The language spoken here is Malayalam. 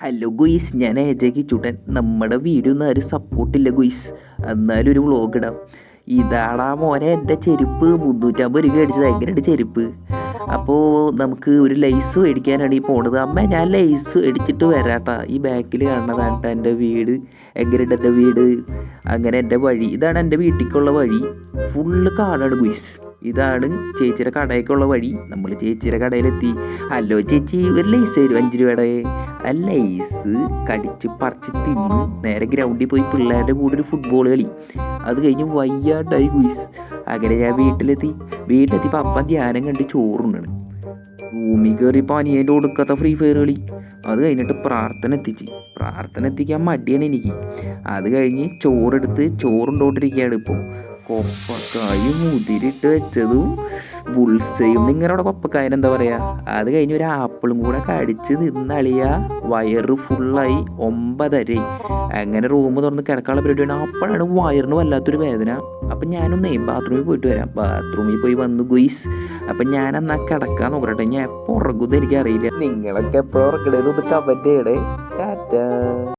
ഹലോ ഗുയിസ്, ഞാൻ ഏജയ്ക്ക് ചുട്ടൻ. നമ്മുടെ വീഡിയോ ഒന്നും ആരും സപ്പോർട്ടില്ല ഗുയിസ്, എന്നാലും ഒരു വ്ളോഗ് ഇടാം. ഇതാടാ മോനെ എൻ്റെ ചെരുപ്പ്, 350 രൂപ അടിച്ചത്. എങ്ങനെയുണ്ട് ചെരുപ്പ്? അപ്പോൾ നമുക്ക് ഒരു ലൈസ് മേടിക്കാനാണ് ഈ പോണത്. അമ്മ ഞാൻ ലൈസ് അടിച്ചിട്ട് വരാട്ടാ. ഈ ബാക്കിൽ കാണുന്നതാണ് കേട്ടോ എൻ്റെ വീട്. എങ്ങനെയുണ്ട് എൻ്റെ വീട്? അങ്ങനെ എൻ്റെ വഴി ഇതാണ്, എൻ്റെ വീട്ടിലേക്കുള്ള വഴി. ഫുള്ള് കാടാണ് ഗുയിസ്. ഇതാണ് ചേച്ചിയുടെ കടയിലേക്കുള്ള വഴി. നമ്മൾ ചേച്ചിയുടെ കടയിലെത്തി. ഹലോ ചേച്ചി, ഒരു ലൈസ് തരും 5 രൂപയുടെ. ആ ലൈസ് കടിച്ച് പറിച്ച് തിന്ന് നേരെ ഗ്രൗണ്ടിൽ പോയി പിള്ളേരുടെ കൂടെ ഒരു ഫുട്ബോൾ കളി. അത് കഴിഞ്ഞ് വയ്യാണ്ടായി ഗുയിസ്. അങ്ങനെ ഞാൻ വീട്ടിലെത്തിയപ്പോൾ അപ്പം ധ്യാനം കണ്ട് ചോറുണ്ണാണ്. റൂമിൽ കയറിയപ്പോൾ അനിയൻ്റെ കൊടുക്കാത്ത ഫ്രീ ഫയർ കളി. അത് കഴിഞ്ഞിട്ട് പ്രാർത്ഥന എത്തിക്കാൻ മടിയാണ് എനിക്ക്. അത് കഴിഞ്ഞ് ചോറുണ്ടോണ്ടിരിക്കുകയാണ് ഇപ്പോൾ. കൊപ്പക്കായും മുതിരിട്ട് വെച്ചതും ബുൾസയും. നിങ്ങളുടെ കൊപ്പക്കായൻ എന്താ പറയുക? അത് കഴിഞ്ഞ് ഒരു ആപ്പിളും കൂടെ കടിച്ച് നിന്നളിയ. വയറ് ഫുള്ളായി. 9:30. അങ്ങനെ റൂം തുറന്ന് കിടക്കാനുള്ള പരിപാടിയാണ്. അപ്പോഴാണ് വയറിന് വല്ലാത്തൊരു വേദന. അപ്പം ഞാനൊന്നേ ബാത്റൂമിൽ പോയിട്ട് വരാം. ബാത്റൂമിൽ പോയി വന്നു ഗുയിസ്. അപ്പം ഞാനെന്നാ കിടക്കാൻ നോക്കട്ടെ. ഞാൻ എപ്പോൾ ഉറങ്ങുമെന്ന് എനിക്കറിയില്ല. നിങ്ങളൊക്കെ എപ്പോഴും ഉറക്കണേന്ന് ഒന്ന് കമൻറ്റ് ചെയ്യണേ. ടാറ്റാ.